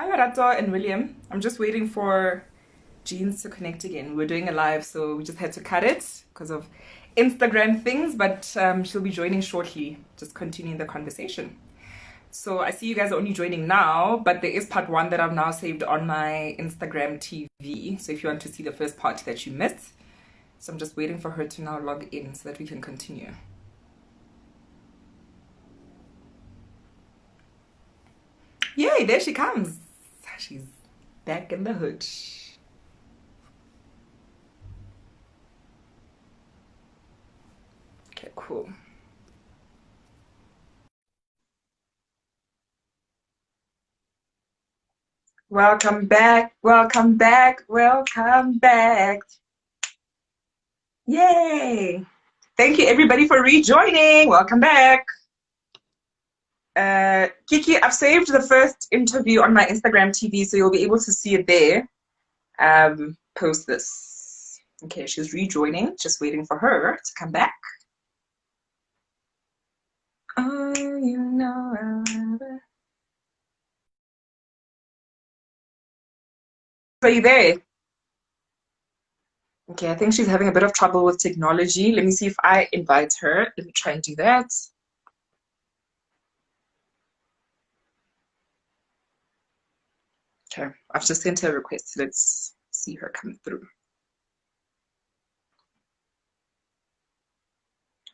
Hi, Rato and William. I'm just waiting for Jeans to connect again. We're doing a live, so we just had to cut it because of Instagram things, but she'll be joining shortly, just continuing the conversation. So I see you guys are only joining now, but there is part one that I've now saved on my Instagram TV. So if you want to see the first part that you missed, so I'm just waiting for her to now log in so that we can continue. Yay, there she comes. She's back in the hood. Okay, cool. Welcome back, welcome back, welcome back. Yay! Thank you everybody for rejoining. Welcome back. Kiki, I've saved the first interview on my Instagram TV, so you'll be able to see it there. Post this. Okay, she's rejoining, just waiting for her to come back. Oh, you know. Are you there? Okay, I think she's having a bit of trouble with technology. Let me see if I invite her. Let me try and do that. Okay, I've just sent her a request. Let's see her come through.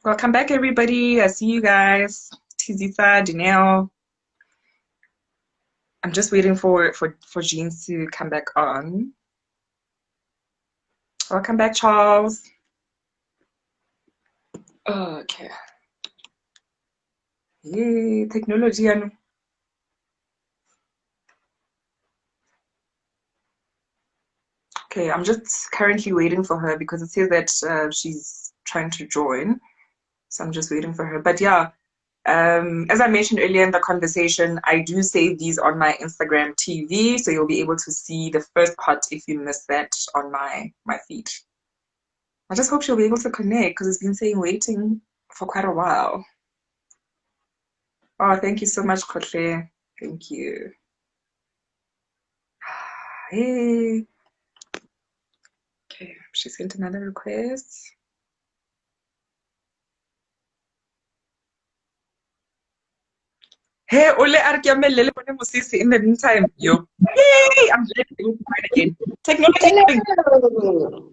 Welcome back, everybody. I see you guys. Tizisa, Janelle. I'm just waiting for Jeans to come back on. Welcome back, Charles. Okay. Yay, technology. Okay, I'm just currently waiting for her because it says that she's trying to join. So I'm just waiting for her. But yeah, as I mentioned earlier in the conversation, I do save these on my Instagram TV, so you'll be able to see the first part if you missed that on my feed. I just hope she'll be able to connect because it's been saying waiting for quite a while. Oh, thank you so much, Kotle. Thank you. Hey. Okay, she sent another request. Hey, Ole Arkiamelele Musisi in the meantime. Yo. Yay! I'm glad to be again. Technology. Hello.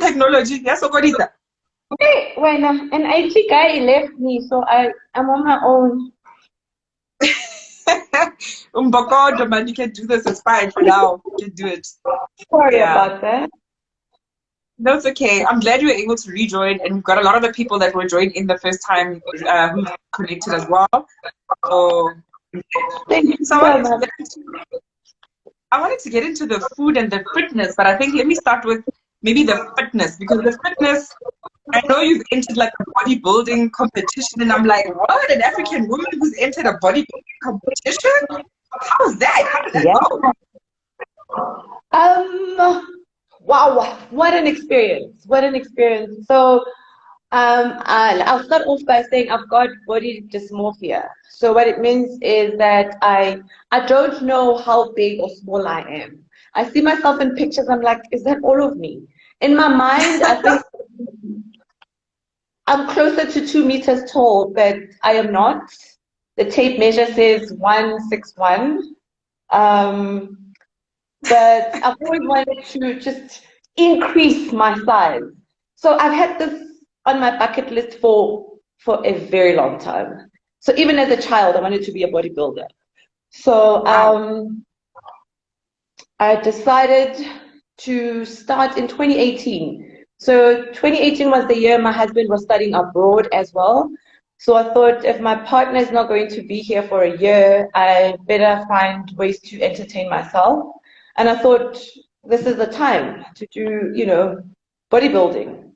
Technology. Yes, so what is that? Hey, when an IT guy left me, so I'm on my own. Umbokodo, man, you can do this. It's fine for now. You can do it. Sorry Yeah. about that. No, it's okay. I'm glad you were able to rejoin, and we've got a lot of the people that were joined in the first time who've connected as well. So, Thank you so so much. I wanted to get into the food and the fitness, but I think let me start with maybe the fitness because the fitness, I know you've entered like a bodybuilding competition, and I'm like, what? An African woman who's entered a bodybuilding competition? How's that? How did that Yeah. go? Wow, what an experience. What an experience. So, I'll start off by saying I've got body dysmorphia. So what it means is that I don't know how big or small I am. I see myself in pictures, I'm like, is that all of me? In my mind, I think I'm closer to 2 meters tall, but I am not. The tape measure says 161. But I've always wanted to just increase my size. So I've had this on my bucket list for a very long time. So even as a child, I wanted to be a bodybuilder. So Wow. I decided to start in 2018. So 2018 was the year my husband was studying abroad as well. So I thought if my partner is not going to be here for a year, I better find ways to entertain myself. And I thought this is the time to do, bodybuilding.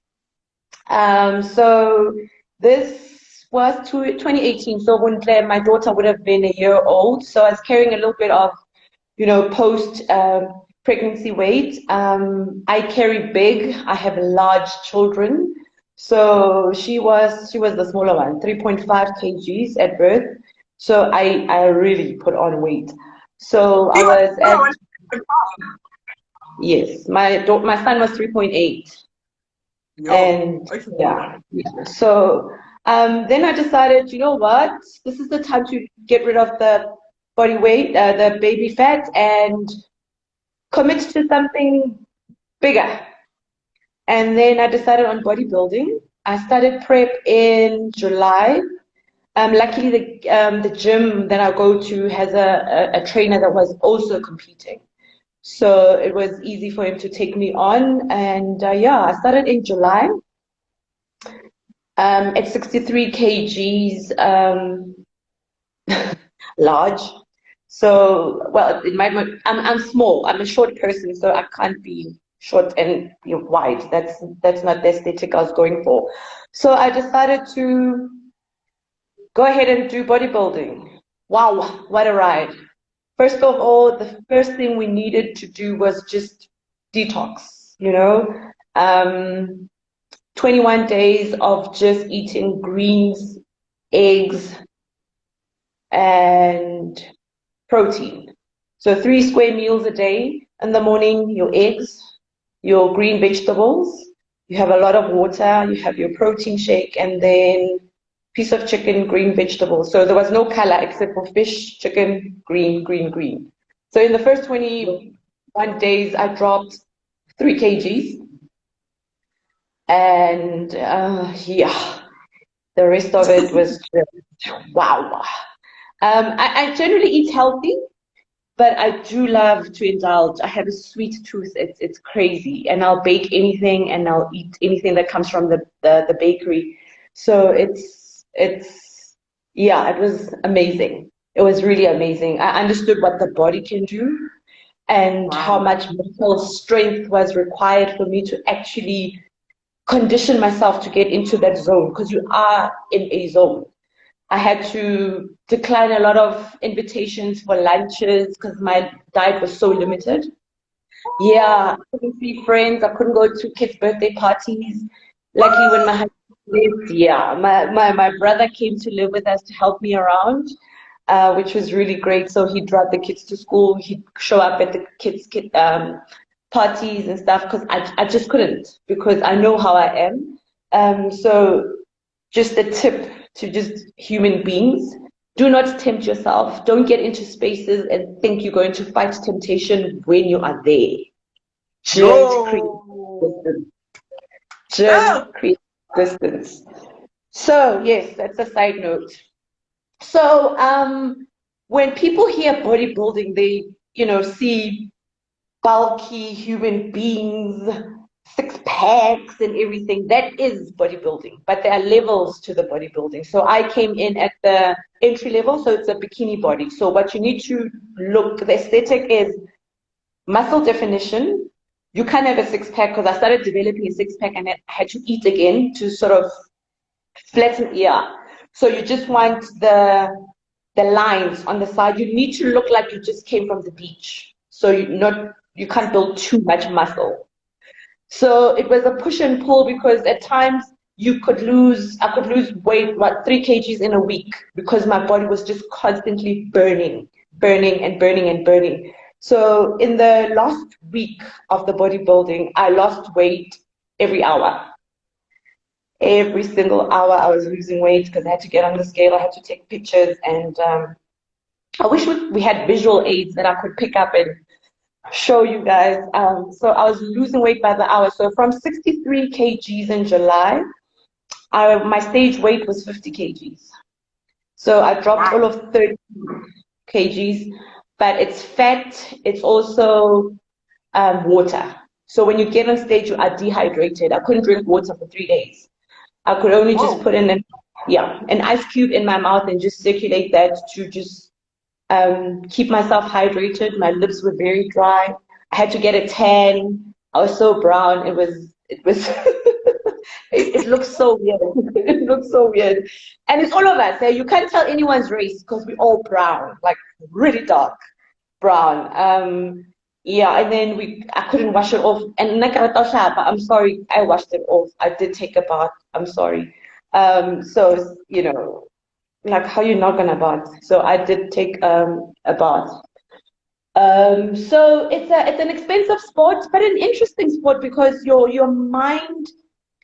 So this was 2018. So when my daughter would have been a year old, so I was carrying a little bit of post pregnancy weight. I carry big. I have large children. So she was the smaller one, 3.5 kgs at birth. So I really put on weight. So I You was are at, on yes, my son was 3.8. Yo, And okay. yeah. So then I decided, you know what? This is the time to get rid of the body weight, the baby fat, and commit to something bigger. And then I decided on bodybuilding. I started prep in July. Luckily, the gym that I go to has a trainer that was also competing. So it was easy for him to take me on. And yeah, I started in July at 63 kgs, large. So, well, I'm small. I'm a short person, so I can't be short and wide. That's not the aesthetic I was going for. So I decided to go ahead and do bodybuilding. Wow, what a ride. First of all, the first thing we needed to do was just detox, 21 days of just eating greens, eggs, and protein. So 3 square meals a day. In the morning, your eggs, your green vegetables, you have a lot of water, you have your protein shake, and then piece of chicken, green vegetables. So there was no color except for fish, chicken, green, green, green. So in the first 21 days, I dropped 3 kgs. And yeah, the rest of it was just wow. I generally eat healthy, but I do love to indulge. I have a sweet tooth. It's crazy, and I'll bake anything, and I'll eat anything that comes from the bakery. So it's yeah, it was amazing. It was really amazing. I understood what the body can do and how Wow. much mental strength was required for me to actually condition myself to get into that zone, because you are in a zone. I had to decline a lot of invitations for lunches because my diet was so limited. Yeah, I couldn't see friends. I couldn't go to kids' birthday parties. Luckily, when my husband lived, yeah, my brother came to live with us to help me around, which was really great. So he'd drive the kids to school. He'd show up at the parties and stuff, because I just couldn't, because I know how I am. So just a tip to just human beings. Do not tempt yourself. Don't get into spaces and think you're going to fight temptation when you are there. Just create Yo. distance. Just Oh, create distance. So yes, that's a side note. So when people hear bodybuilding, they see bulky human beings, six packs and everything. That is bodybuilding, but there are levels to the bodybuilding. So I came in at the entry level, so it's a bikini body. So what you need to look, the aesthetic is muscle definition. You can't have a six pack, because I started developing a six pack and I had to eat again to sort of flatten, yeah. So you just want the lines on the side. You need to look like you just came from the beach. So you can't build too much muscle. So it was a push and pull, because at times I could lose weight, 3 kgs in a week, because my body was just constantly burning, burning and burning and burning. So in the last week of the bodybuilding, I lost weight every hour. Every single hour I was losing weight, because I had to get on the scale, I had to take pictures, and I wish we had visual aids that I could pick up and show you guys. So I was losing weight by the hour. So from 63 kgs in July, my stage weight was 50 kgs. So I dropped all wow. of 30 kgs, but it's fat. It's also water. So when you get on stage, you are dehydrated. I couldn't drink water for 3 days. I could only just Whoa. put in an ice cube in my mouth and just circulate that to just keep myself hydrated. My lips were very dry. I had to get a tan. I was so brown. It was it looks so weird. It looks so weird. And it's all of us. You can't tell anyone's race, because we're all brown, like really dark brown. Yeah, and then I couldn't wash it off. And I'm sorry, I washed it off. I did take a bath. I'm sorry. So like, how you not gonna bath? So I did take a bath. So it's an expensive sport, but an interesting sport because your mind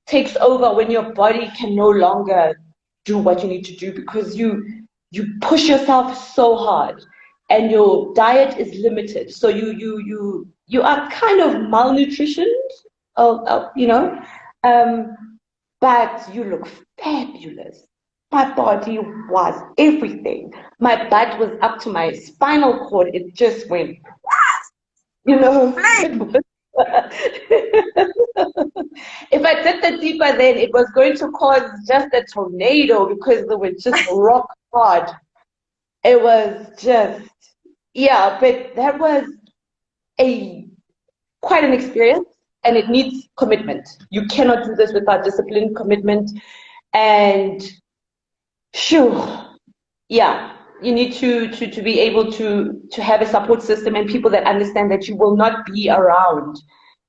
takes over when your body can no longer do what you need to do because you push yourself so hard and your diet is limited. So you are kind of malnutritioned, you know, but you look fabulous. My body was everything. My butt was up to my spinal cord. It just went, you know. Flame. If I did the deeper then, it was going to cause just a tornado because they were just rock hard. It was just, yeah, but that was a quite an experience and it needs commitment. You cannot do this without discipline, commitment, and sure, yeah, you need to be able to have a support system and people that understand that you will not be around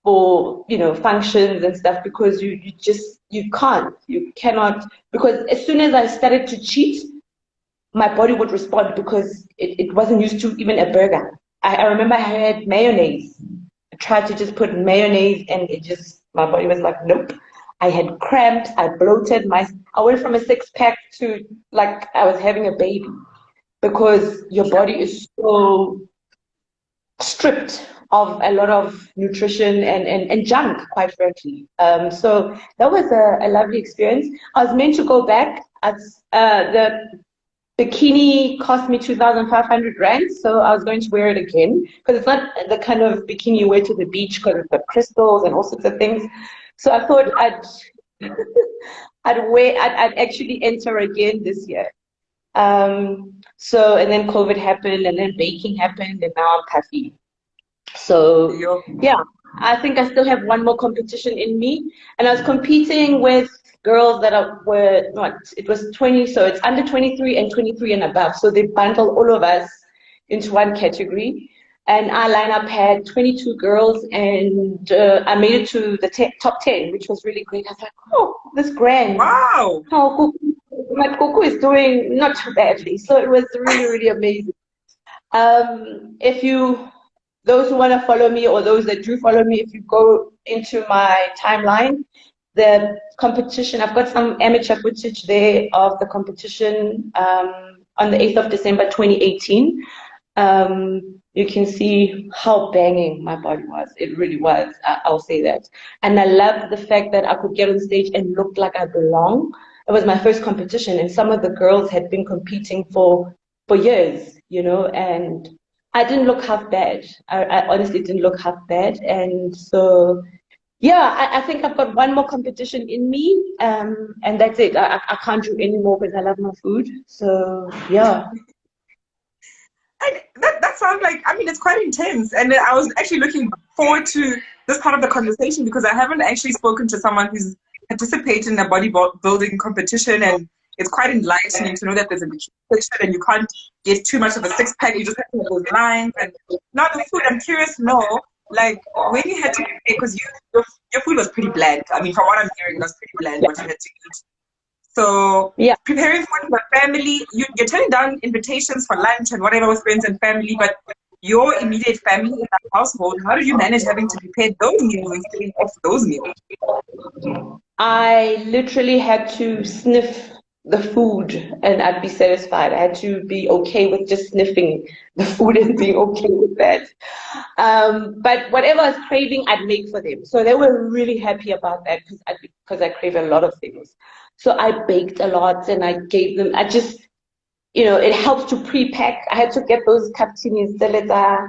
for functions and stuff because you just you cannot because as soon as I started to cheat, my body would respond because it wasn't used to even a burger. I remember I had mayonnaise. I tried to just put mayonnaise and it just my body was like nope. I had cramps, I bloated, I went from a six pack to like I was having a baby because your body is so stripped of a lot of nutrition and junk, quite frankly. So that was a lovely experience. I was meant to go back. The bikini cost me 2,500 rand, so I was going to wear it again because it's not the kind of bikini you wear to the beach because it's got crystals and all sorts of things. So I thought I'd actually enter again this year. So and then COVID happened, and then baking happened, and now I'm puffy. So yeah, I think I still have one more competition in me, and I was competing with girls that were not. It was 20, so it's under 23 and 23 and above. So they bundle all of us into one category, and our lineup had 22 girls, and I made it to the top 10, which was really great. I was like, oh, this grand. Wow. How my Coco is doing not too badly. So it was really, really amazing. If you those who want to follow me or those that do follow me, if you go into my timeline, the competition, I've got some amateur footage there of the competition on the 8th of December 2018. You can see how banging my body was. It really was. I'll say that. And I loved the fact that I could get on stage and look like I belong. It was my first competition, and some of the girls had been competing for years, and I didn't look half bad. I honestly didn't look half bad. And so, yeah, I think I've got one more competition in me, and that's it. I can't do any more because I love my food. So, yeah. And that sounds like, I mean, it's quite intense. And I was actually looking forward to this part of the conversation because I haven't actually spoken to someone who's participated in a bodybuilding competition, and it's quite enlightening to know that there's a competition and you can't get too much of a six pack. You just have to have those lines. And now the food, I'm curious to know, like, when you had to prepare, because your food was pretty bland. I mean, from what I'm hearing, it was pretty bland what you had to eat. So yeah, preparing food for family, you're turning down invitations for lunch and whatever with friends and family, but your immediate family in that household, how did you manage having to prepare those meals and getting off those meals? I literally had to sniff the food and I'd be satisfied. I had to be okay with just sniffing the food and being okay with that. But whatever I was craving, I'd make for them. So they were really happy about that because I crave a lot of things. So I baked a lot and I gave them, it helps to pre-pack. I had to get those captinis, the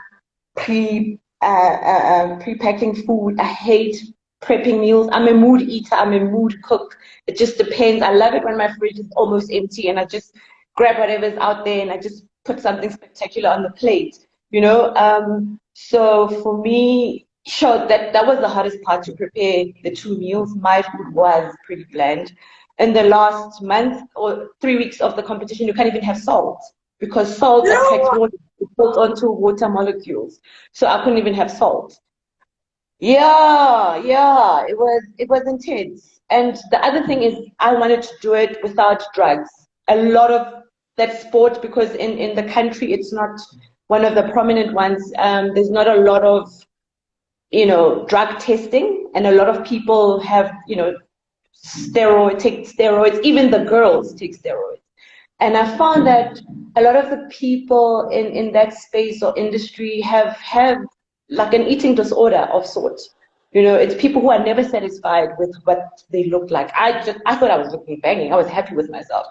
pre-packing food. I hate prepping meals. I'm a mood eater. I'm a mood cook. It just depends. I love it when my fridge is almost empty and I just grab whatever's out there and I just put something spectacular on the plate, So for me, sure, that was the hardest part to prepare the two meals. My food was pretty bland. In the last month or 3 weeks of the competition, you can't even have salt because salt attracts water. It pulls onto water molecules. So I couldn't even have salt. Yeah, it was intense. And the other thing is I wanted to do it without drugs. A lot of that sport, because in the country it's not one of the prominent ones. There's not a lot of, drug testing, and a lot of people have, take steroids. Even the girls take steroids. And I found that a lot of the people in that space or industry have like an eating disorder of sorts. It's people who are never satisfied with what they look like. I thought I was looking banging. I was happy with myself.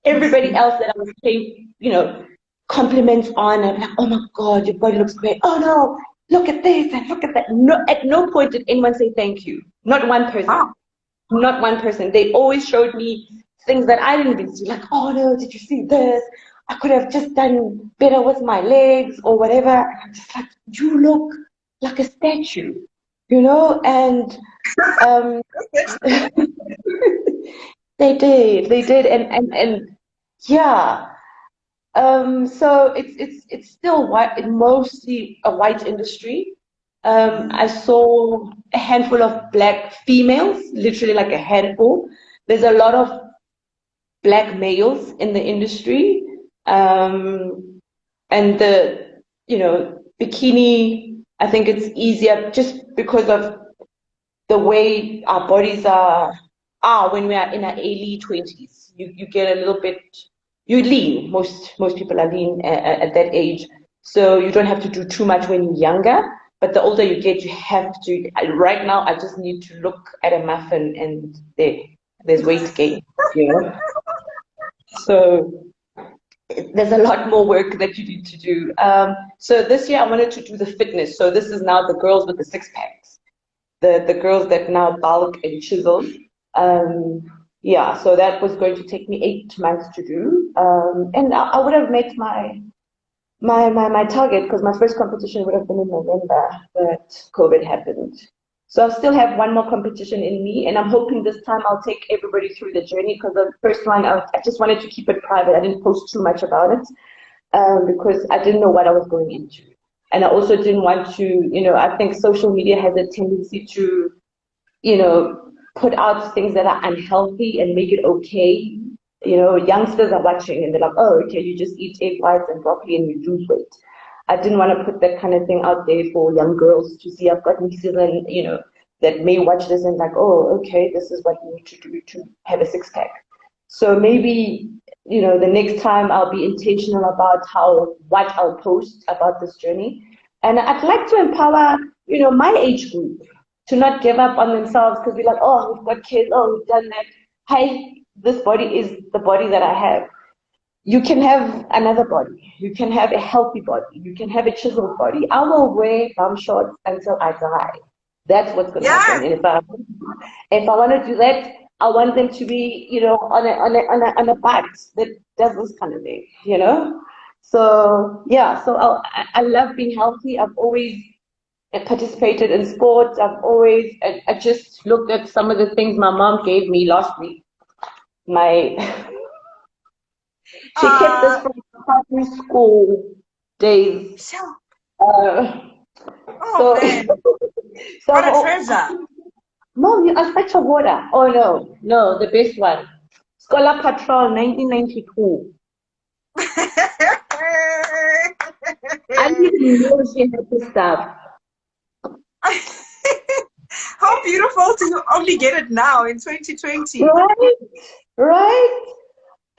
Everybody else that I was paying, compliments on, and like, oh my God, your body looks great. Oh no, look at this and look at that. No, at no point did anyone say thank you. Not one person. Wow. Not one person. They always showed me things that I didn't even see. Like, oh no, did you see this? I could have just done better with my legs or whatever. And I'm just like, you look like a statue, and they did, and yeah. So it's still white, mostly a white industry. I saw a handful of black females, literally like a handful. There's a lot of black males in the industry, and the bikini. I think it's easier just because of the way our bodies are when we are in our early 20s. You get a little bit, you lean. Most people are lean at that age, so you don't have to do too much when you're younger. But the older you get, you have to. Right now, I just need to look at a muffin and there's weight gain, So there's a lot more work that you need to do. So this year I wanted to do the fitness. So this is now the girls with the six packs, the girls that now bulk and chisel. So that was going to take me 8 months to do, and I would have met my target, because my first competition would have been in November, but COVID happened. So I still have one more competition in me, and I'm hoping this time I'll take everybody through the journey, because the first one, I just wanted to keep it private. I didn't post too much about it, because I didn't know what I was going into. And I also didn't want to, I think social media has a tendency to, put out things that are unhealthy and make it okay. Youngsters are watching and they're like, oh, okay, you just eat egg whites and broccoli and you lose weight. I didn't want to put that kind of thing out there for young girls to see. I've got nieces and, that may watch this and like, oh, okay, this is what you need to do to have a six pack. So maybe, the next time I'll be intentional about what I'll post about this journey. And I'd like to empower, my age group to not give up on themselves, because we're like, oh, we've got kids, oh, we've done that. Hey, this body is the body that I have. You can have another body. You can have a healthy body. You can have a chiseled body. I will wear bum shorts until I die. That's what's going to happen. And if I want to do that, I want them to be, on a butt that does this kind of thing, So yeah, so I love being healthy. I've always participated in sports. I just looked at some of the things my mom gave me last week. She kept this from primary school days. Man. So What a treasure. Mom, you are such a water. Oh no, the best one. Scholar Patrol 1992. I didn't even know she had this stuff. How beautiful to only get it now in 2020. Right.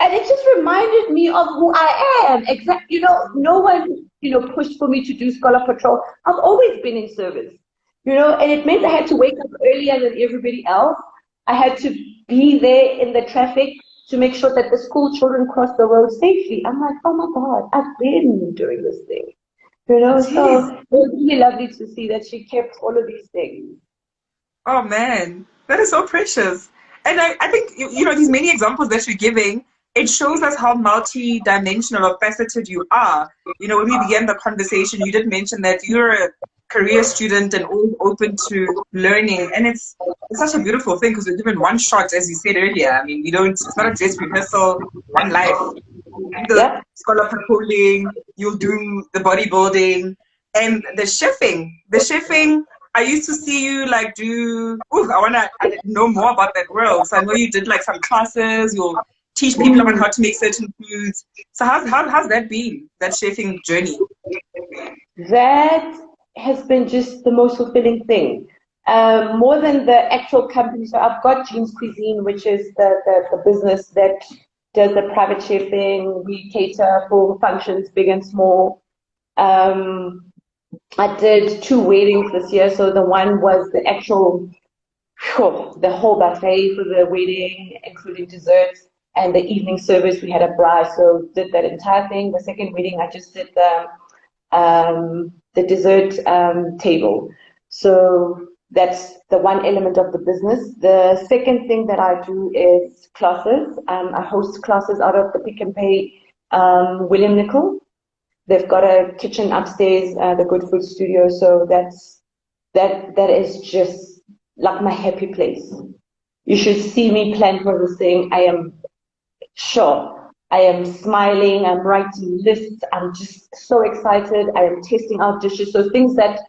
And it just reminded me of who I am. Exactly. No one, pushed for me to do Scholar Patrol. I've always been in service, and it meant I had to wake up earlier than everybody else. I had to be there in the traffic to make sure that the school children cross the road safely. I'm like, oh my God, I've been doing this thing, Jeez. So it was really lovely to see that she kept all of these things. Oh man, that is so precious. And I think, these many examples that you're giving, it shows us how multi-dimensional or faceted you are. When we began the conversation, you did mention that you're a career student and always open to learning. And it's such a beautiful thing, because we're given one shot, as you said earlier. I mean, it's not a dress rehearsal, one life. The scholar patrolling, you'll do the bodybuilding, and the chefing. I used to see you I want to know more about that world. So I know you did some classes, you'll teach people on how to make certain foods. So how's that been, that chefing journey? That has been just the most fulfilling thing. More than the actual company. So I've got Jean's Cuisine, which is the business that does the private chefing. We cater for functions big and small. I did 2 weddings this year. So the one was the actual, the whole buffet for the wedding, including desserts. And the evening service, we had a bride, so did that entire thing. The second wedding, I just did the dessert table. So that's the one element of the business. The second thing that I do is classes. I host classes out of the Pick and Pay William Nicol. They've got a kitchen upstairs, the Good Food Studio. So that is just like my happy place. You should see me plan for this thing. I am sure. I am smiling, I'm writing lists, I'm just so excited. I am testing out dishes. So things that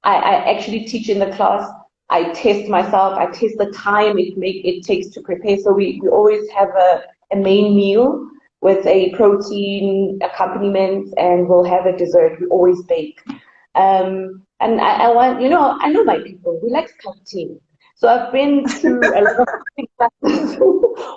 I actually teach in the class, I test myself, I test the time it takes to prepare. So we always have a main meal with a protein accompaniment, and we'll have a dessert. We always bake. And I want, I know my people, we like cooking. So I've been to a lot of classes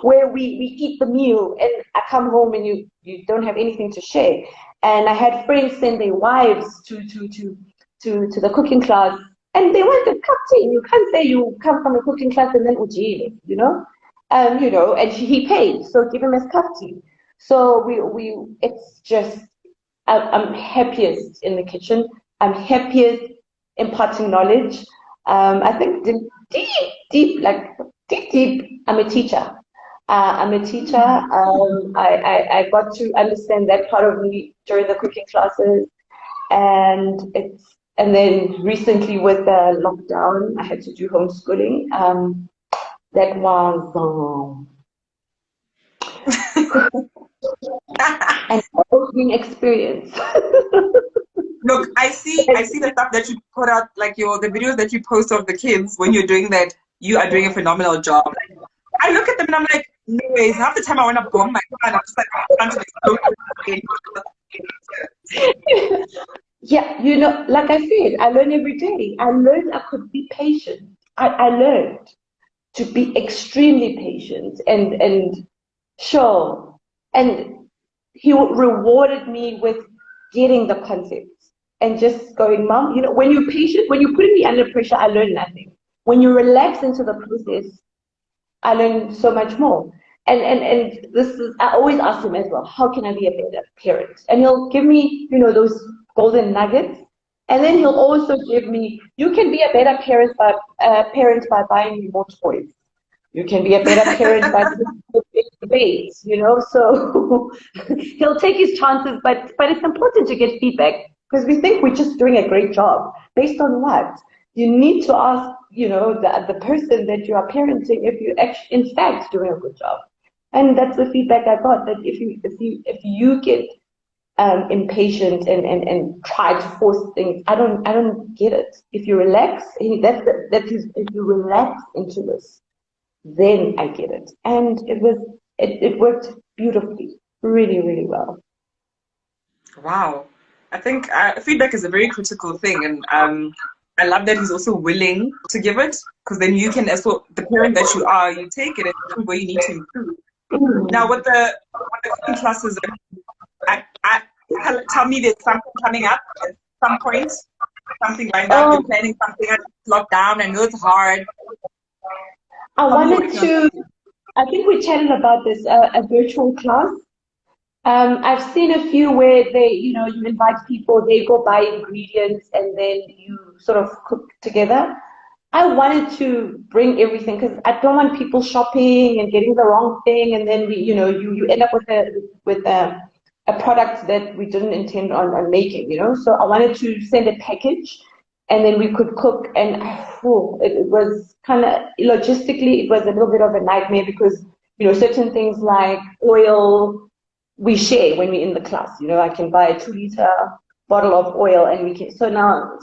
where we eat the meal, and I come home and you don't have anything to share. And I had friends send their wives to the cooking class, and they want a cocktail. You can't say you come from a cooking class and then ujile, and he paid, so give him his cocktail. So it's just, I'm happiest in the kitchen. I'm happiest imparting knowledge. I think deep, I'm a teacher. I got to understand that part of me during the cooking classes, and then recently with the lockdown, I had to do homeschooling. That was an opening experience. Look, I see the stuff that you put out, like the videos that you post of the kids when you're doing that. You are doing a phenomenal job. I look at them and I'm like, no ways. Half the time I want to bomb my son. I'm just like, I'm trying to Yeah, like I said, I learn every day. I learned I could be patient. I learned to be extremely patient and sure. And he rewarded me with getting the concepts and just going, Mom, when you're patient, when you put me under pressure, I learn nothing. When you relax into the process, I learn so much more. And this is, I always ask him as well, how can I be a better parent? And he'll give me, those golden nuggets. And then he'll also give me, you can be a better parent by buying me more toys. You can be a better parent by debates, So he'll take his chances, but it's important to get feedback, because we think we're just doing a great job. Based on what? You need to ask, the person that you are parenting if you actually, in fact, doing a good job. And that's the feedback I got, that if you get impatient and try to force things, I don't get it. If you relax, if you relax into this, then I get it. And it worked beautifully, really, really well. Wow. I think feedback is a very critical thing, and I love that he's also willing to give it, because then you can, as well, the parent that you are, you take it and improve where you need to improve. Now, with the cooking classes, tell me there's something coming up at some point, something lined up, you're planning something, locked down. I know it's hard. I think we chatted about this, a virtual class. I've seen a few where you invite people, they go buy ingredients, and then you sort of cook together. I wanted to bring everything, because I don't want people shopping and getting the wrong thing, and then you end up with a product that we didn't intend on making, So I wanted to send a package, and then we could cook, and it was kind of, logistically, it was a little bit of a nightmare, because certain things like oil, we share when we're in the class. I can buy a 2-liter bottle of oil, and we can. So now,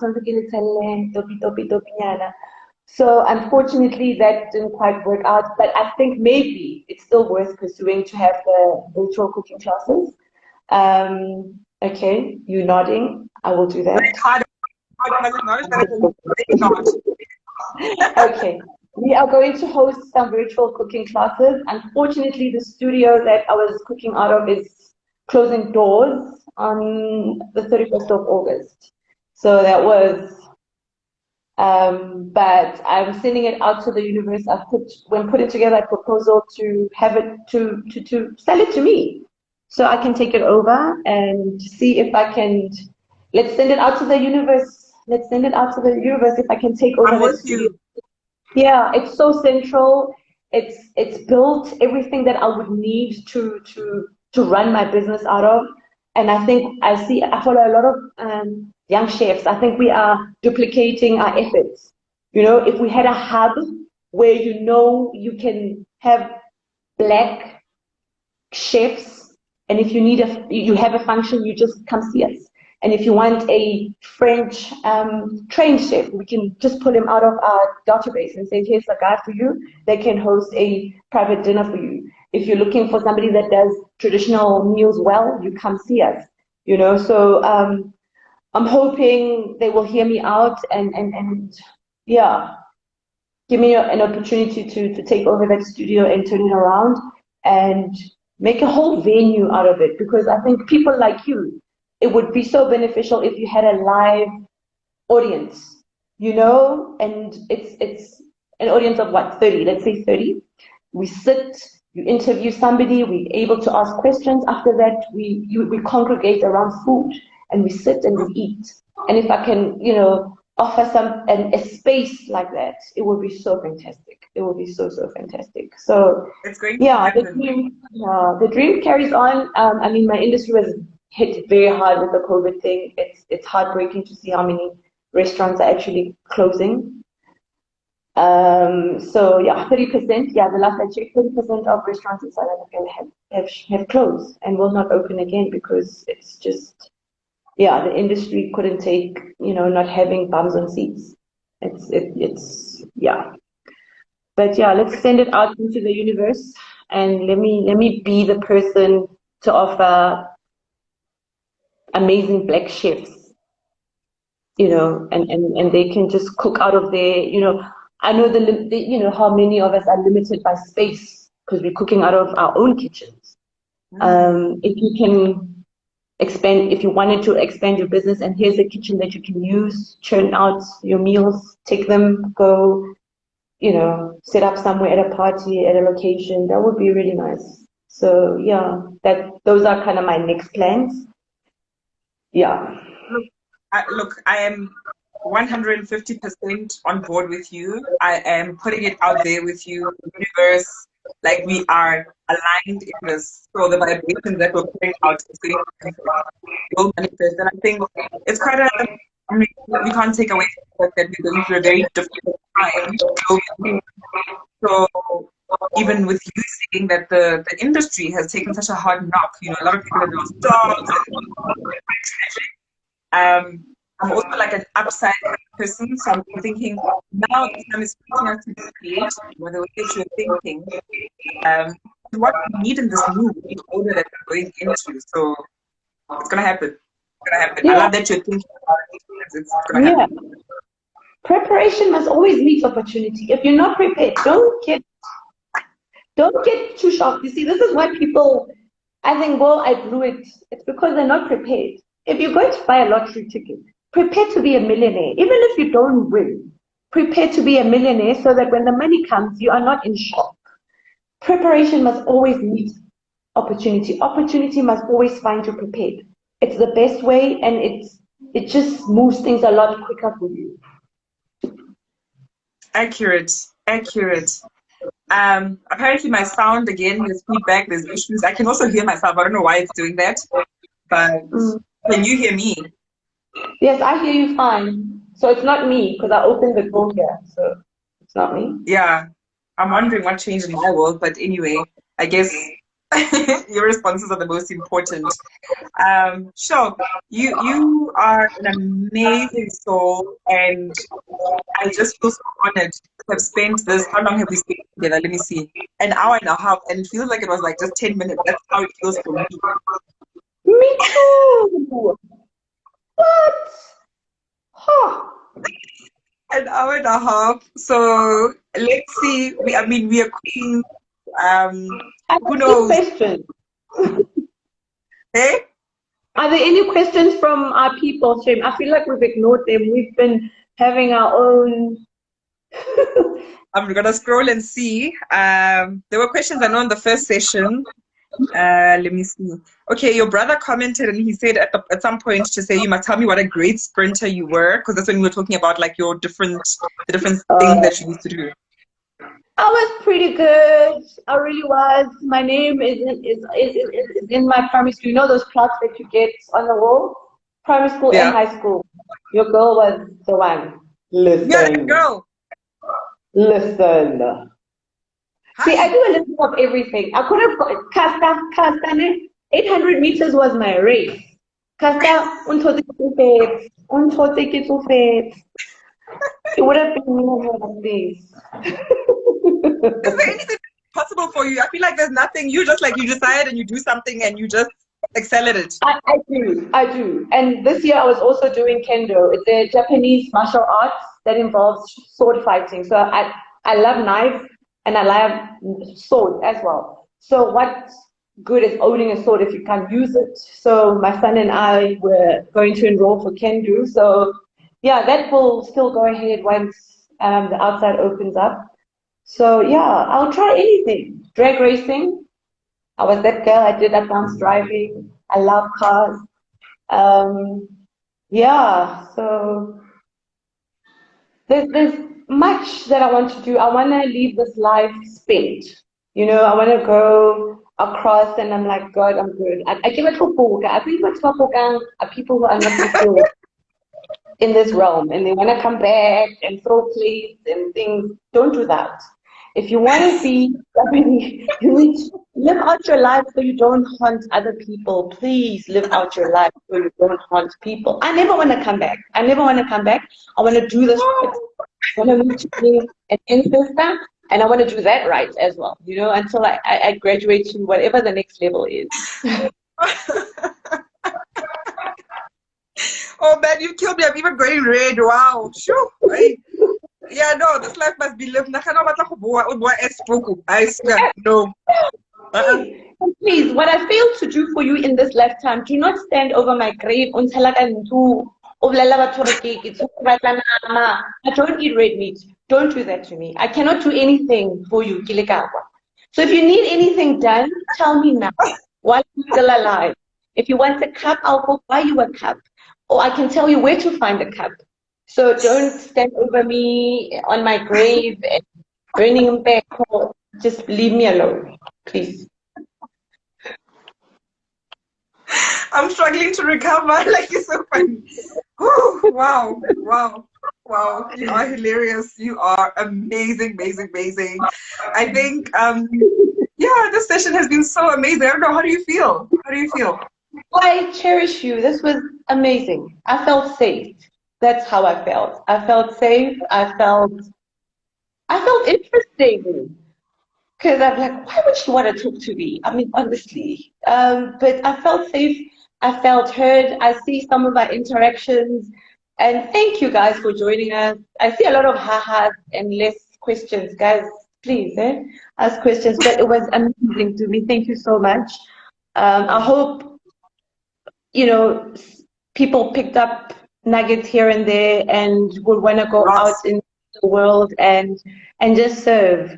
So unfortunately, that didn't quite work out. But I think maybe it's still worth pursuing to have the virtual cooking classes. Okay, you nodding. I will do Very that. hard. Has acknowledged that it's not. Okay. We are going to host some virtual cooking classes. Unfortunately, the studio that I was cooking out of is closing doors on the 31st of August. So that was, but I'm sending it out to the universe. When putting together a proposal to have it, to sell it to me. So I can take it over and see if I can, let's send it out to the universe. Let's send it out to the universe if I can take over I'm that with studio. you. Yeah, it's so central. It's built everything that I would need to run my business out of. And I think I follow a lot of young chefs. I think we are duplicating our efforts. You know, if we had a hub where you can have black chefs, and if you have a function, you just come see us. And if you want a French trained chef, we can just pull him out of our database and say, here's a guy for you. They can host a private dinner for you. If you're looking for somebody that does traditional meals well, you come see us. You know, so I'm hoping they will hear me out and yeah, give me an opportunity to take over that studio and turn it around and make a whole venue out of it, because I think people like you, it would be so beneficial if you had a live audience, and it's an audience of what, 30, let's say 30. We sit, you interview somebody, we're able to ask questions. After that, we congregate around food and we sit and we eat. And if I can, offer a space like that, it would be so fantastic. It would be so, so fantastic. So It's going to yeah, happen. the dream carries on. I mean, my industry was hit very hard with the COVID thing. It's heartbreaking to see how many restaurants are actually closing. So yeah, 30%. Yeah, the last I checked, 30% of restaurants in South Africa have closed and will not open again, because it's just, yeah, the industry couldn't take, not having bums on seats. It's yeah. But yeah, let's send it out into the universe, and let me be the person to offer amazing black chefs, and they can just cook out of their, I know how many of us are limited by space because we're cooking out of our own kitchens. If you can expand, if you wanted to expand your business, and here's a kitchen that you can use, churn out your meals, take them, go, set up somewhere at a party, at a location, that would be really nice. So yeah, those are kind of my next plans. Yeah. Look, I am 150% on board with you. I am putting it out there with you, universe. Like, we are aligned in this. So the vibration that we're putting out is going to will manifest. And I think it's quite I mean, we can't take away from the fact that we're going through a very difficult time globally. So even with you saying that the industry has taken such a hard knock, a lot of people have lost jobs. I'm also like an upside person, so I'm thinking now the time is putting us to create, with the way that you're thinking, what we need in this new order that we're going into. So it's gonna happen. It's gonna happen. I Yeah. love that you're thinking about it. It's gonna happen. Yeah. Preparation must always meet opportunity. If you're not prepared, don't get too shocked. You see, this is why people, I think, well, I blew it. It's because they're not prepared. If you're going to buy a lottery ticket, prepare to be a millionaire. Even if you don't win, prepare to be a millionaire so that when the money comes, you are not in shock. Preparation must always meet opportunity. Opportunity must always find you prepared. It's the best way, and it just moves things a lot quicker for you. Accurate. Apparently my sound, again, there's feedback, there's issues. I can also hear myself. I don't know why it's doing that, but can you hear me? Yes, I hear you fine. So it's not me, because I opened the door here, so it's not me. Yeah, I'm wondering what changed in my world, but anyway, I guess your responses are the most important. Sure, you are an amazing soul, and I just feel so on it. We have spent this. How long have we spent together? Let me see. An hour and a half, and it feels like it was like just 10 minutes. That's how it feels for me. Me too. What? Huh. An hour and a half. So let's see. I mean, we are queens. Are Who there any knows? questions? Hey, Are there any questions from our people, Shame? I feel like we've ignored them. We've been having our own. I'm gonna scroll and see. There were questions I know in the first session. Let me see. Okay, your brother commented and he said at some point to say you must tell me what a great sprinter you were, because that's when we were talking about like the different things that you used to do. I was pretty good. I really was. My name is in my primary school. You know those plaques that you get on the wall? Primary school and Yeah. high school. Your girl was the one. Yeah, that Listen. girl. Listen. See, I Hi. do a little of everything. I could have got Kasta, 800 meters was my race. Kasta, it would have been more like this. Is there anything possible for you? I feel like there's nothing. You just like you decide and you do something and you just excel at it. I do. And this year I was also doing kendo. It's a Japanese martial arts that involves sword fighting. So I love knives and I love sword as well. So what's good is owning a sword if you can't use it. So my son and I were going to enroll for kendo. So yeah, that will still go ahead once the outside opens up. So yeah, I'll try anything. Drag racing. I was that girl. I did advanced driving. I love cars. Yeah, so there's much that I want to do. I want to leave this life spent. You know, I want to go across and I'm like, God, I'm good. I give it to Puka. I think what's are people who are not fulfilled in this realm and they want to come back and throw plates and things. Don't do that. If you want to be, you need to live out your life so you don't haunt other people. Please live out your life so you don't haunt people. I never want to come back. I never want to come back. I want to do this right. I want to move to be an ancestor, and I want to do that right as well, you know, until I graduate to whatever the next level is. Oh man, you killed me. I'm even going red. Wow. Shoo. Yeah, no, this life must be lived. I swear. No. Please, what I failed to do for you in this lifetime, do not stand over my grave until I can do. I don't eat red meat. Don't do that to me. I cannot do anything for you, Kilikawa. So if you need anything done, tell me now while you're still alive. If you want a cup, I'll go buy you a cup. Or I can tell you where to find a cup. So don't stand over me on my grave and burning him back. Just leave me alone, please. I'm struggling to recover. Like, it's so funny. Whew, wow, wow, wow. You are hilarious. You are amazing, amazing, amazing. I think, yeah, this session has been so amazing. I don't know. How do you feel? How do you feel? I cherish you. This was amazing. I felt safe. That's how I felt. I felt safe. I felt interesting. Because I'm like, why would she want to talk to me? I mean, honestly. But I felt safe. I felt heard. I see some of our interactions. And thank you guys for joining us. I see a lot of ha-has and less questions. Guys, please, ask questions. But it was amazing to me. Thank you so much. I hope, you know, people picked up nuggets here and there and will want to go out in the world and just serve.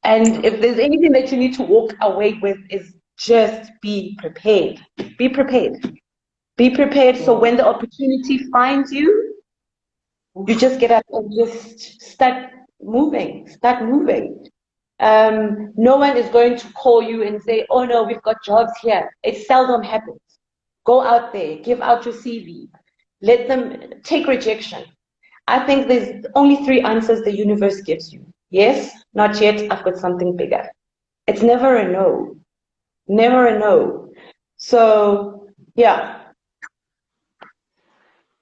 And if there's anything that you need to walk away with is just be prepared. Be prepared. Be prepared so when the opportunity finds you, you just get up and just start moving. Start moving. No one is going to call you and say, oh no, we've got jobs here. It seldom happens. Go out there, give out your CV. Let them take rejection. I think there's only 3 answers the universe gives you. Yes, not yet, I've got something bigger. It's never a no. Never a no. So, yeah.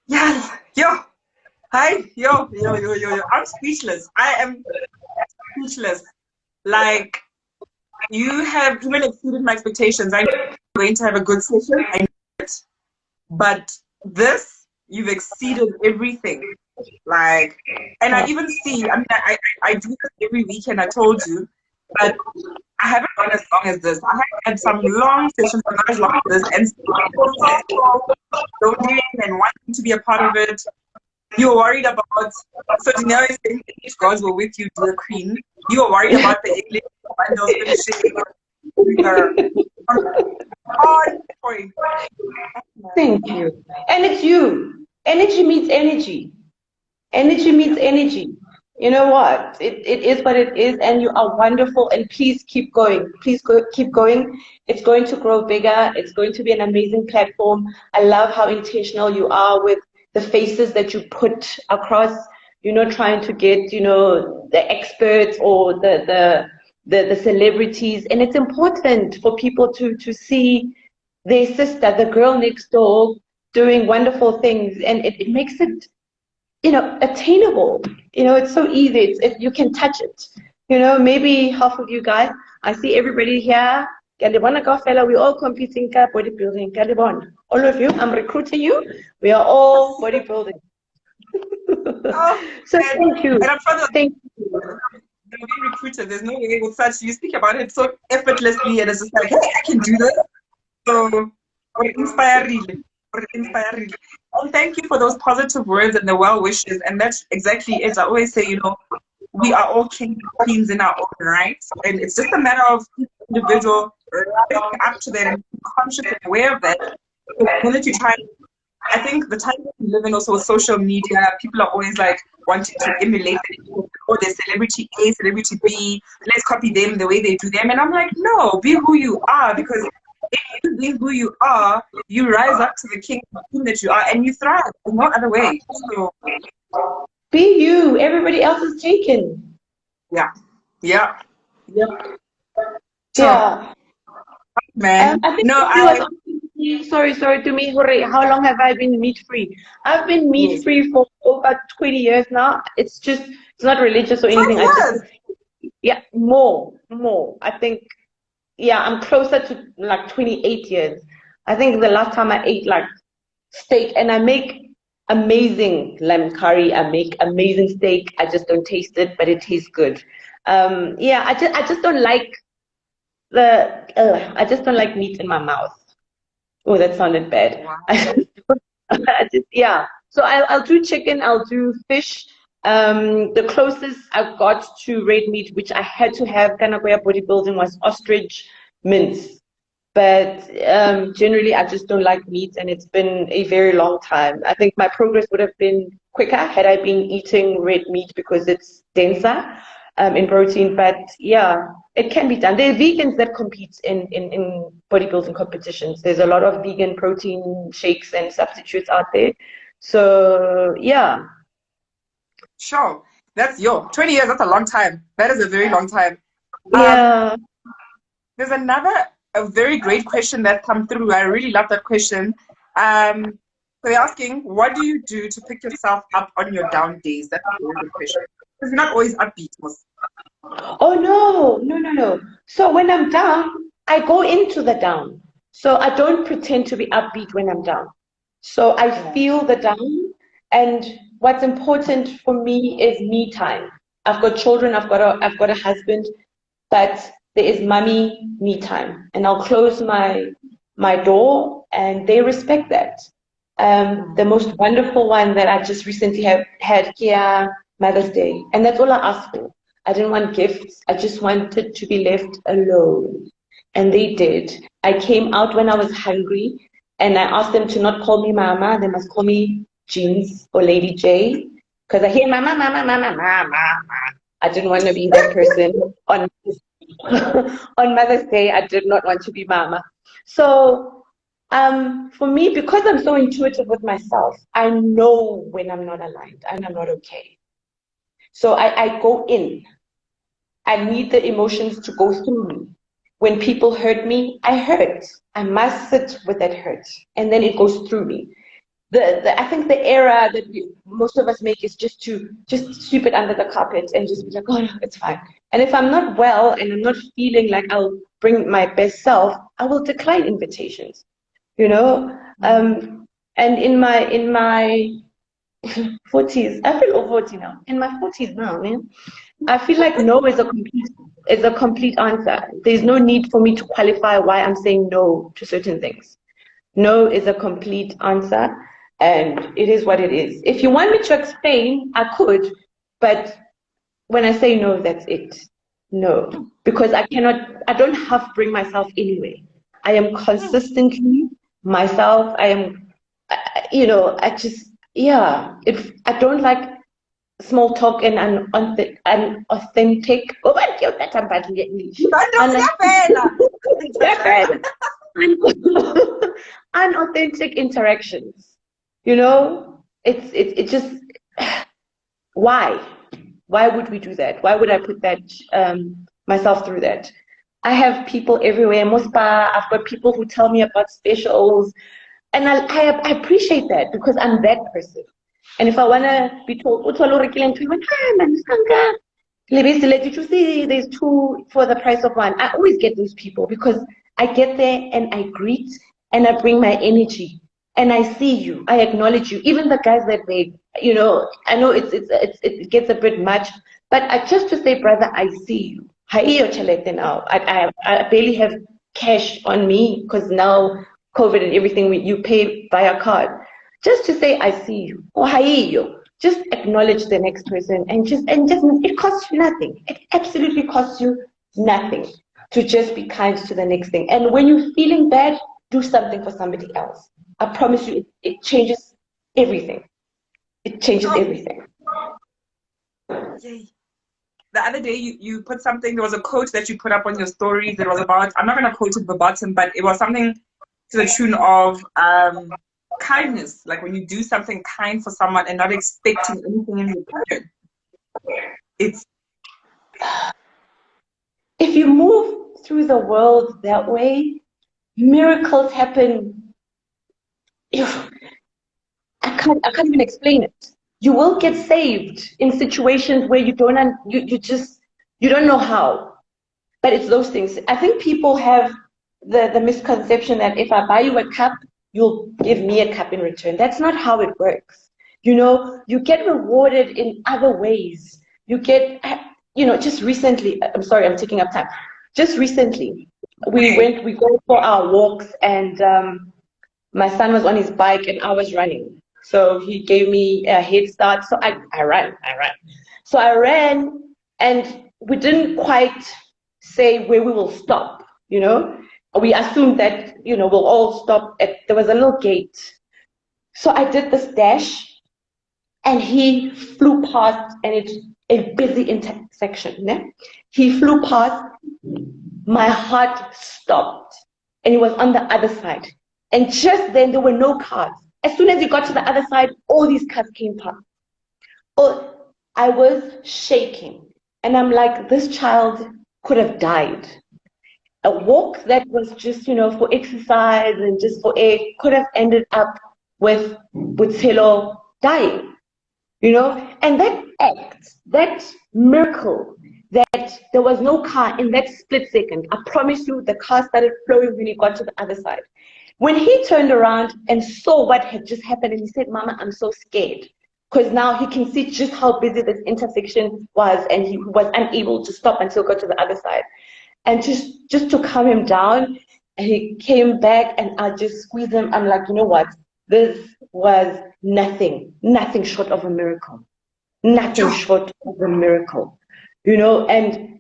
Yes, yeah. Hi, yo, yo, yo, yo, yo. I'm speechless. I am speechless. Like, you have even exceeded my expectations. I know you're going to have a good session. I know it. But this, you've exceeded everything. Like, and I even see, I mean, I do this every weekend, I told you, but I haven't gone as long as this. I have had some long sessions, but not as long as this. And still people so donating and wanting to be a part of it. You were worried about, so Janelle is saying if gods were with you, dear queen. You were worried about the English bundles finishing. On point. Thank you. And it's you. Energy meets energy. Energy meets energy. You know what? It is what it is, and you are wonderful. And please keep going. Please keep going. It's going to grow bigger. It's going to be an amazing platform. I love how intentional you are with the faces that you put across. Trying to get the experts or the celebrities, and it's important for people to see their sister, the girl next door, doing wonderful things, and it makes it attainable. It's so easy. You can touch it. Maybe half of you guys, I see everybody here. We're all competing in bodybuilding. All of you, I'm recruiting you. We are all bodybuilding. Oh, So thank you. and I'm sure Thank you. they'll be recruited. There's no way with such, you speak about it so effortlessly, and it's just like, hey, I can do this. So, we're inspiring. We're inspiring. And thank you for those positive words and the well wishes. And that's exactly it. I always say, we are all kings and queens in our own right. And it's just a matter of each individual rising up to that and being conscious and aware of that. The minute you try, I think the time that we live in also with social media, people are always like wanting to emulate or there's celebrity A, celebrity B, let's copy them the way they do them. And I'm like, no, be who you are, because if you be who you are, you rise up to the king that you are and you thrive. There's no other way. So Be you. Everybody else is taken. yeah. Yeah. Yeah. So Yeah. man. I think No, you was asking me, sorry, to me, Hore, how long have I been meat free? I've been meat yes. free for over 20 years now. It's not religious or 20 anything. years. Yeah, more. I think, yeah, I'm closer to like 28 years. I think the last time I ate like steak, and I make amazing lamb curry. I make amazing steak. I just don't taste it, but it tastes good. Yeah, I just don't like I just don't like meat in my mouth. Oh, that sounded bad. Wow. Yeah. So I'll do chicken. I'll do fish. The closest I got to red meat, which I had to have kind of where bodybuilding, was ostrich mince. But generally, I just don't like meat, and it's been a very long time. I think my progress would have been quicker had I been eating red meat because it's denser in protein. But yeah, it can be done. There are vegans that compete in bodybuilding competitions. There's a lot of vegan protein shakes and substitutes out there. So yeah. Sure. That's 20 years, that's a long time. That is a very long time. Um, Yeah. there's a very great question that come through. I really love that question. So they're asking, what do you do to pick yourself up on your down days? That's a very good question. Because you're not always upbeat. Oh no. So when I'm down, I go into the down. So I don't pretend to be upbeat when I'm down. So I Yeah. feel the down, and what's important for me is me time. I've got children, I've got a husband, but there is mommy me time, and I'll close my door, and they respect that. The most wonderful one that I just recently have had here, Mother's Day, and that's all I asked for. I didn't want gifts. I just wanted to be left alone. And they did. I came out when I was hungry, and I asked them to not call me Mama. They must call me Jeans or Lady J. Because I hear Mama, Mama, Mama, Mama. I didn't want to be that person on on Mother's Day. I did not want to be Mama. So for me, because I'm so intuitive with myself, I know when I'm not aligned and I'm not okay. So I go in. I need the emotions to go through me. When people hurt me, I hurt. I must sit with that hurt. And then it goes through me. I think the error that most of us make is just to sweep it under the carpet and just be like, oh, no, it's fine. And if I'm not well and I'm not feeling like I'll bring my best self, I will decline invitations, you know. And in my 40s, I feel over 40 now. In my 40s now, man, I feel like no is a complete answer. There's no need for me to qualify why I'm saying no to certain things. No is a complete answer, and it is what it is. If you want me to explain, I could, but when I say no, that's it. No, because I don't have to bring myself anyway. I am consistently myself. I am, if I don't like small talk and unauthentic. Oh, but that I'm bad in English. Unauthentic interactions. You know, it just why would we do that? Why would I put that myself through that? I have people everywhere. I've got people who tell me about specials, and I appreciate that because I'm that person. And if I want to be told, did you see there's 2 for the price of 1? I always get those people because I get there and I greet and I bring my energy and I see you, I acknowledge you. Even the guys that they, I know it gets a bit much, but just to say, brother, I see you. Now I barely have cash on me because now COVID and everything, you pay via card. Just to say, I see you, or hi, just acknowledge the next person, and just it costs you nothing. It absolutely costs you nothing to just be kind to the next thing. And when you're feeling bad, do something for somebody else. I promise you, it changes everything. It changes everything. Yay. The other day, you put something. There was a quote that you put up on your stories. That was about. I'm not going to quote it verbatim, but it was something to the tune of. Kindness, like when you do something kind for someone and not expecting anything in return. If you move through the world that way, miracles happen. I can't even explain it. You will get saved in situations where you don't know how. But it's those things. I think people have the misconception that if I buy you a cup, you'll give me a cup in return. That's not how it works. You get rewarded in other ways. You get, just recently, I'm sorry, I'm taking up time. Just recently, we go for our walks, and my son was on his bike and I was running. So he gave me a head start. So I ran. So I ran, and we didn't quite say where we will stop, We assumed that, we'll all stop there was a little gate. So I did this dash, and he flew past, and it's a busy intersection. Ne? He flew past, my heart stopped, and he was on the other side. And just then, there were no cars. As soon as he got to the other side, all these cars came past. Oh, I was shaking. And I'm like, this child could have died. A walk that was just, for exercise and just for air could have ended up with Tshelo dying, And that act, that miracle, that there was no car in that split second, I promise you, the car started flowing when he got to the other side. When he turned around and saw what had just happened, and he said, Mama, I'm so scared. Because now he can see just how busy this intersection was, and he was unable to stop until he got to the other side. And just to calm him down, and he came back, and I just squeezed him. I'm like, you know what? This was nothing short of a miracle. Nothing short of a miracle. And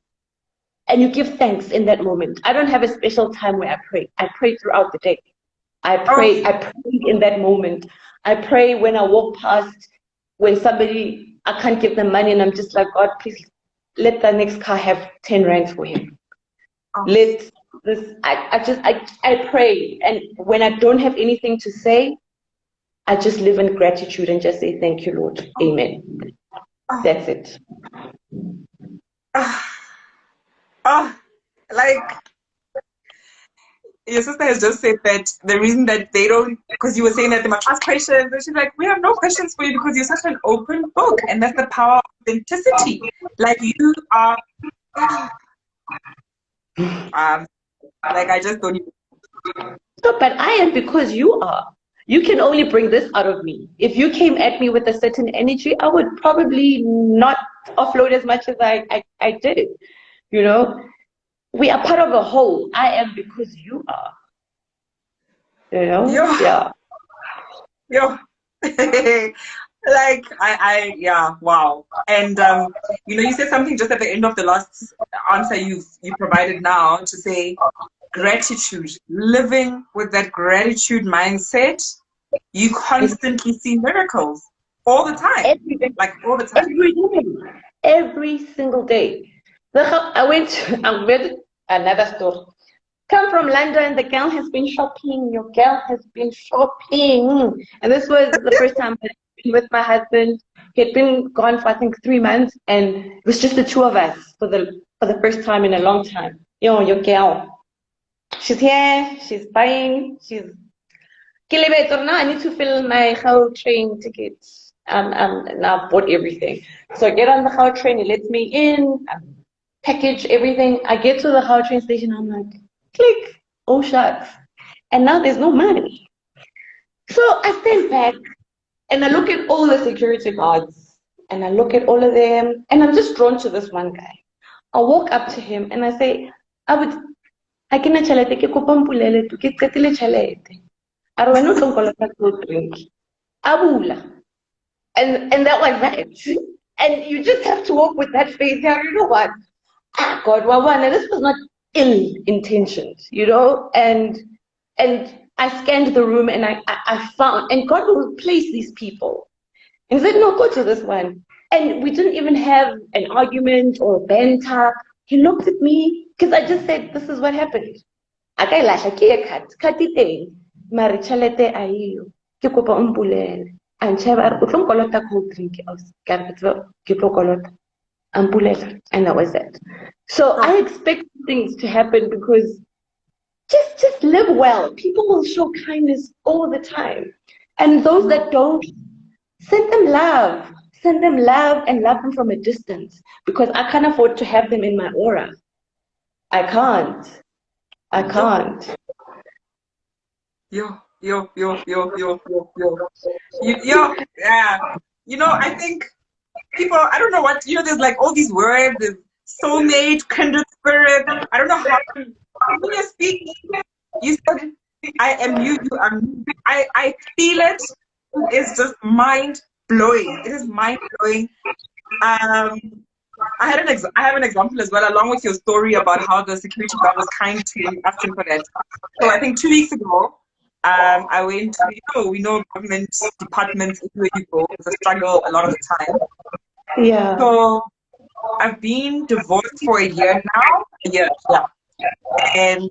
you give thanks in that moment. I don't have a special time where I pray. I pray throughout the day. I pray in that moment. I pray when I walk past, when somebody, I can't give them money, and I'm just like, God, please let the next car have 10 rand for him. Let this, I pray. And when I don't have anything to say, I just live in gratitude and just say, thank you, Lord. Amen. That's it. Like, your sister has just said that the reason that they don't, because you were saying that they must ask questions, and she's like, we have no questions for you because you're such an open book, and that's the power of authenticity. Like you are, like I just don't. No, but I am because you are. You can only bring this out of me. If you came at me with a certain energy, I would probably not offload as much as I did. You know, we are part of a whole. I am because you are. You know? Yeah. Yo. Like yeah, wow. And you know, you said something just at the end of the last answer you provided now to say gratitude, living with that gratitude mindset, you constantly see miracles all the time. Every day. Like all the time. Every day. Every single day. I read another story. Come from London, the girl has been shopping. Your girl has been shopping. And this was the first time I'd been with my husband. He had been gone for I think 3 months, and it was just the two of us for the first time in a long time. Your girl. She's here, she's buying, she's now I need to fill my Gau train tickets. And I've bought everything. So I get on the Gau train, it lets me in, package everything. I get to the Gau train station, I'm like, click, oh shucks. And now there's no money. So I stand back and I look at all the security guards and I look at all of them and I'm just drawn to this one guy. I walk up to him and I say, I can chalete ke kopa mpulele tu ke qetile chalete. A re wena o tlo nkolota go drink. Abula. And that was that. And you just have to walk with that faith. You know what? God, this was not ill intentioned, you know? And I scanned the room and I found, and God will place these people. And he said, no, go to this one. And we didn't even have an argument or a banter. He looked at me, because I just said, this is what happened. Mare chalete aiyo ke kopa umpulele antsheba o tlo kolota cold drink ke tlo kolota ampulela, and that was it. So I expect things to happen because just live well. People will show kindness all the time, and those that don't, send them love and love them from a distance, because I can't afford to have them in my aura. I can't. Yo, yeah. You know, I think people, I don't know what, you know, there's like all these words, there's soulmate, kindred spirit. I don't know how, when you're speaking, you said, I am you, you are me. I feel it. It's just mind blowing. It is mind blowing. I have an example as well, along with your story about how the security guard was kind to asking for that. So I think 2 weeks ago, I went to, we know government departments, where you go, it's a struggle a lot of the time. Yeah. So I've been divorced for a year now. Yeah. And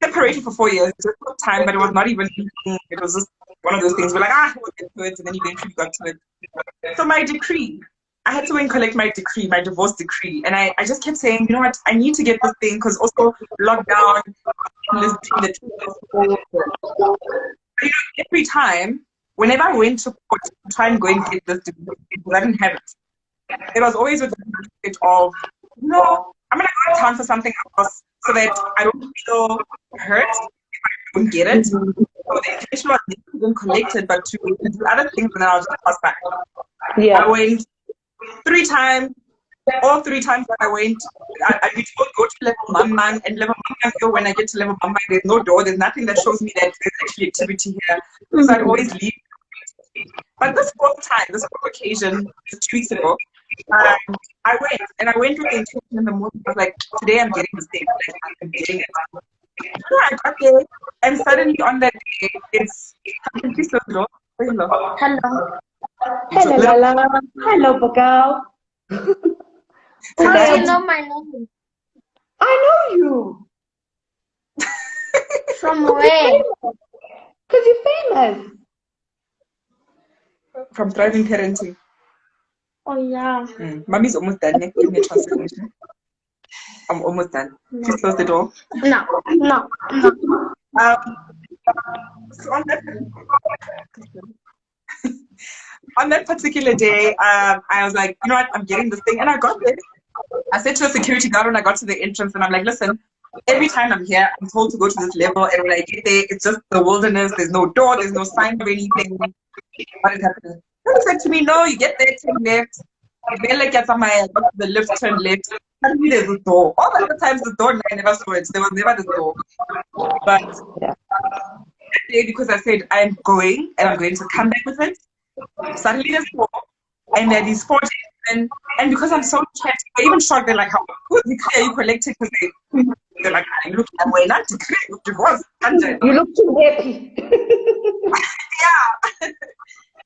separated for 4 years. It took time, but it was not even, it was just one of those things. We're like, we'll get to it, and then eventually got to it. So my decree, I had to go and collect my decree, my divorce decree. And I just kept saying, you know what, I need to get this thing, because also lockdown, between the two. Every time, whenever I went to court to try and go and get this decree, because I didn't have it, it was always with the mindset of, no, I'm going to go to town for something else so that I don't feel hurt if I don't get it. So the intention was not to collect it, but to do other things, and then I'll just pass back. Yeah. I went 3 times. All 3 times that I went, I'd be told go to level Mamman, and level Mamman, when I get to level Mamman, there's no door, there's nothing that shows me that there's actually activity here. So I'd always leave. But this 4th occasion, 2 weeks ago, I went with the intention in the morning. I was like, today I'm getting this thing. I'm getting it. So I got there, and suddenly on that day, it's hello. Hello, Bagao. How do you know my name? I know you. From where? Because you're famous. From Thriving Parenting. Oh, yeah. Mommy's almost done. Give me a translation. I'm almost done. Please close the door. No. Um, so on that particular day, I was like, you know what, I'm getting this thing, and I got it. I said to the security guard when I got to the entrance, and I'm like, listen, every time I'm here, I'm told to go to this level, and when I get there, it's just the wilderness. There's no door, there's no sign of anything. What is happening? He said to me, no, you get there, turn left. Then like at my the lift turn left. Suddenly there's a door. All the other times the door, I never saw it. There was never the door. But Yeah. that day, because I said I'm going and I'm going to come back with it, suddenly there's four, and there are these 4 gentlemen, and because I'm so chatty, they're even shocked. They're like, "How who's the clear you collected?" Because they're like, "I look at way not to clear. It was 100." You look too happy. Yeah.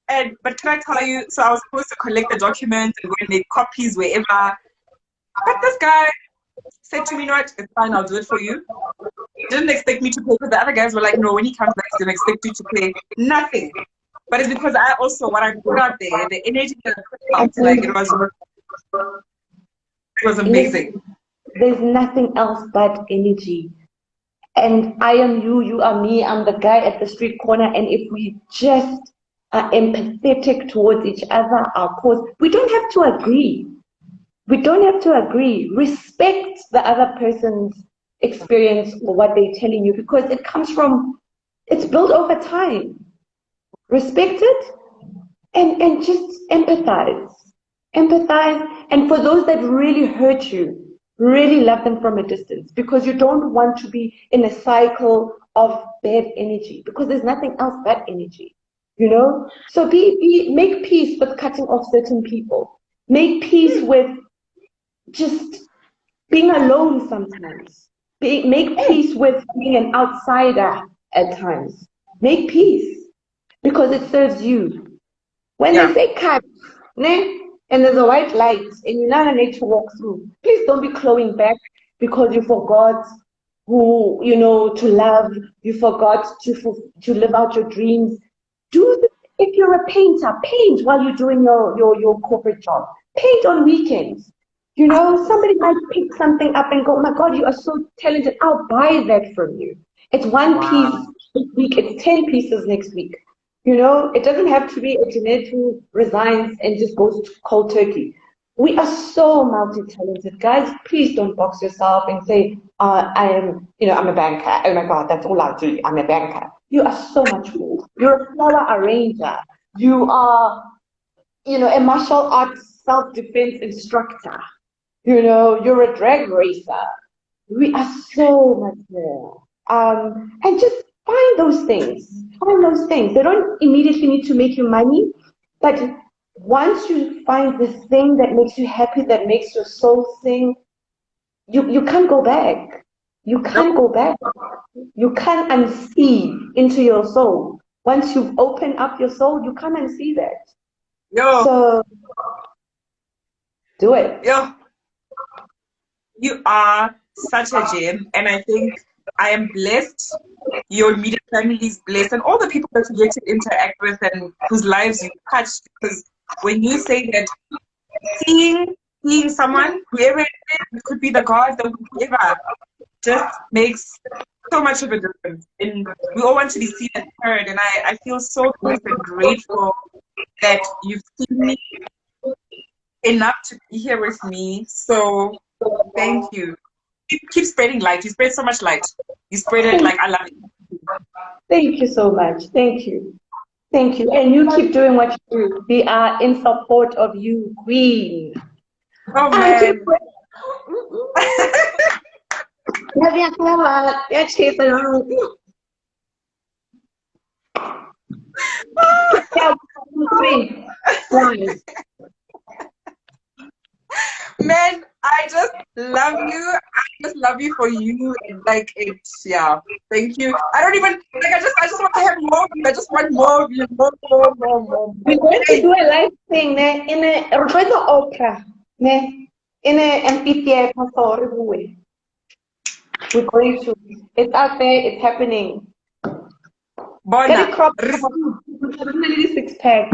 And but can I tell you? So I was supposed to collect the documents and go and make copies wherever. But this guy said to me, "You know what? It's fine. I'll do it for you." Didn't expect me to pay, because the other guys were like, "No, when he comes back, he's gonna expect you to pay nothing." But it's because I also, what I put out there, the energy that I put out, like it was amazing. There's nothing else but energy. And I am you, you are me, I'm the guy at the street corner. And if we just are empathetic towards each other, our cause, we don't have to agree. We don't have to agree. Respect the other person's experience or what they're telling you, because it comes from, it's built over time. Respect it and just empathize. Empathize. And for those that really hurt you, really love them from a distance, because you don't want to be in a cycle of bad energy, because there's nothing else but energy, you know? So make peace with cutting off certain people. Make peace with just being alone sometimes. Make peace with being an outsider at times. Make peace, because it serves you. When they say cut, and there's a white light and you're not need to walk through, please don't be clawing back because you forgot who, you know, to love. You forgot to live out your dreams. Do this. If you're a painter, paint while you're doing your corporate job. Paint on weekends. You know, somebody might pick something up and go, "Oh my God, you are so talented. I'll buy that from you." It's one piece this week. It's 10 pieces next week. You know, it doesn't have to be a Jeanette who resigns and just goes cold turkey. We are so multi-talented, guys. Please don't box yourself and say, I'm a banker. Oh my God, that's all I do. I'm a banker. You are so much more. You're a flower arranger. You are, a martial arts self-defense instructor. You know, you're a drag racer. We are so much more. And just find those things. Find those things. They don't immediately need to make you money, but once you find the thing that makes you happy, that makes your soul sing, you can't go back. You can't go back. You can't unsee into your soul. Once you've opened up your soul, you can't unsee that. So do it. You are such a gem, and I think I am blessed. Your immediate family is blessed, and all the people that you get to interact with and whose lives you touched. Because when you say that, seeing someone, whoever it is, it could be the God, the whoever, just makes so much of a difference. And we all want to be seen and heard, and I feel so blessed and grateful that you've seen me enough to be here with me. So thank you. Keep spreading light. You spread so much light. You spread it like I love it. Thank you so much. Thank you. Thank you. And you keep doing what you do. We are in support of you, Queen. Oh, man. Man, I just love you. I just love you for you. Like, it's, yeah. Thank you. I don't even, like, I just want to have more of you. I just want more of you. More. We're going to do a live thing in a opera, in an amphitheater. Sorry, we're going to. It's out there. It's happening. Get it cropped. 6-pack.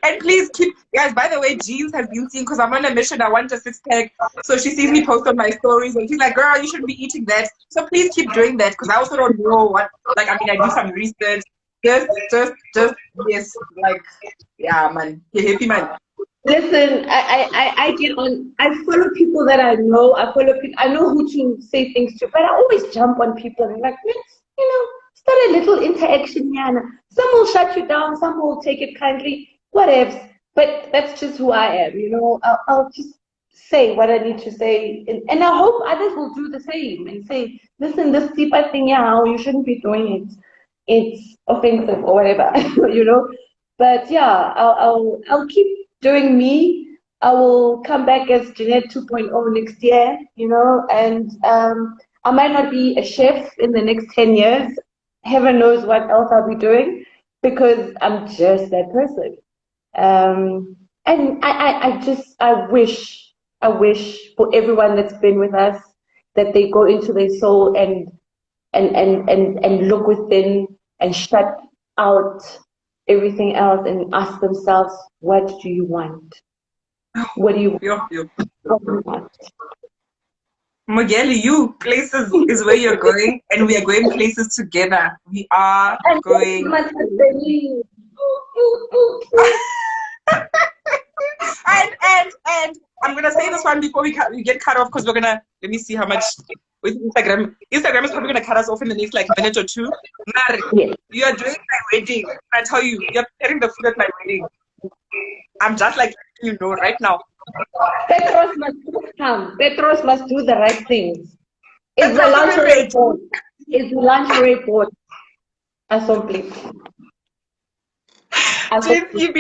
And please keep, guys, by the way, Jeans has been seeing, because I'm on a mission, I want a six-pack. So she sees me post on my stories and she's like, girl, you shouldn't be eating that. So please keep doing that, because I also don't know what, like, I mean, I do some research. Just, yes, like, yeah, man. You're happy, man. Listen, I get on. I follow people that I know. I follow people. I know who to say things to, but I always jump on people and like, let's, start a little interaction, Yana. Some will shut you down. Some will take it kindly. Whatevs. But that's just who I am. I'll just say what I need to say, and I hope others will do the same and say, listen, this deeper thing, yeah, you shouldn't be doing it. It's offensive or whatever, But yeah, I'll keep doing me. I will come back as Jeanette 2.0 next year, and I might not be a chef in the next 10 years. Heaven knows what else I'll be doing, because I'm just that person. And I wish for everyone that's been with us that they go into their soul and look within and shut out everything else and ask themselves, what do you want? What do you want? Mogeli, you, places is where you're going, and we are going places together. We are going. And I'm gonna say this one before we get cut off, because we're gonna, let me see how much with Instagram. Instagram is probably gonna cut us off in the next minute or two. Yes. You are doing my wedding. I tell you, you're preparing the food at my wedding. I'm just like, right now. Petros must come. Petros must do the right things. It's the lingerie board. It's the lingerie board. Assembly. James, you've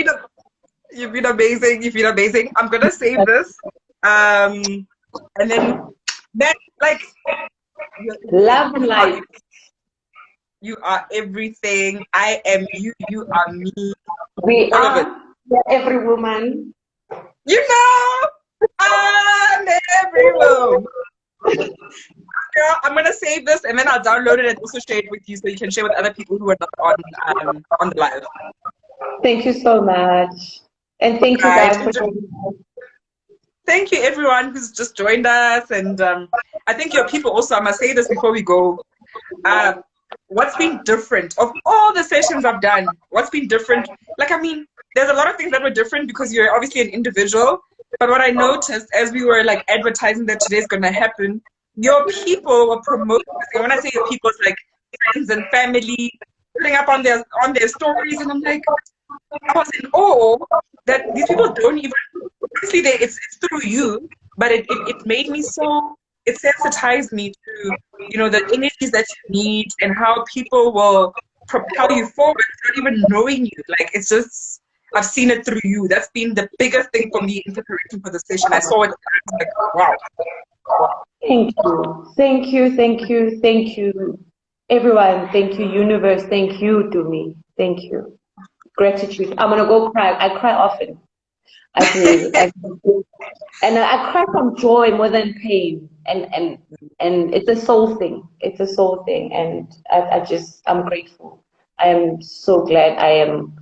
been amazing. You've been amazing. I'm gonna save this. And then like, love and life. You are everything. I am you. You are me. We are every woman. I'm every woman. Girl, I'm gonna save this and then I'll download it and also share it with you so you can share with other people who are not on the live. Thank you so much. And thank you guys for joining us. Thank you everyone who's just joined us, and I think your people also, I must say this before we go. What's been different of all the sessions I've done? What's been different? Like, I mean, there's a lot of things that were different because you're obviously an individual. But what I noticed as we were like advertising that today's gonna happen, your people were promoting. When I say your people, it's like friends and family putting up on their stories, and I'm like, I was in awe that these people don't even. Obviously, it's through you, but it made me so. It sensitized me to the energies that you need and how people will propel you forward without even knowing you. Like, it's just, I've seen it through you. That's been the biggest thing for me in preparation for the session. I saw it. I was like, wow. Thank you. Thank you. Thank you. Thank you. Everyone, thank you. Universe, thank you to me. Thank you. Gratitude. I'm going to go cry. I cry often. I do. And I cry from joy more than pain. And it's a soul thing. It's a soul thing. And I'm grateful. I am so glad I'm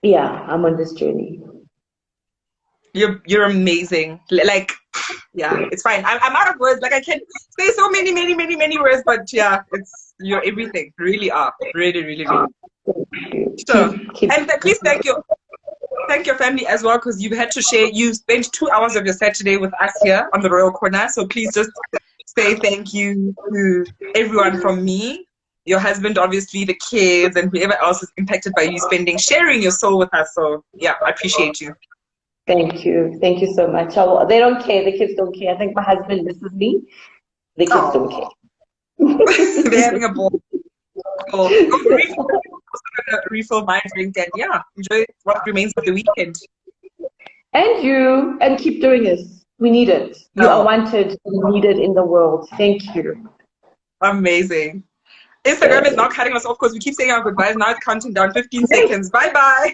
on this journey. You're amazing. Like, yeah, it's fine. I'm out of words. Like, I can say so many words, but yeah, you're everything. Really are. Really, really, really. So, and please thank your family as well, because you've had to share. You spent 2 hours of your Saturday with us here on the Royal Corner. So please just say thank you to everyone from me, your husband, obviously, the kids, and whoever else is impacted by you sharing your soul with us. So yeah, I appreciate you. Thank you. Thank you so much. They don't care. The kids don't care. I think my husband misses me. The kids don't care. They're having a ball. Go refill my drink and enjoy what remains of the weekend. And keep doing this. We need it. You are wanted and needed in the world. Thank you. Amazing. Instagram is now cutting us off because we keep saying our goodbyes. Now it's counting down 15 seconds. Bye-bye.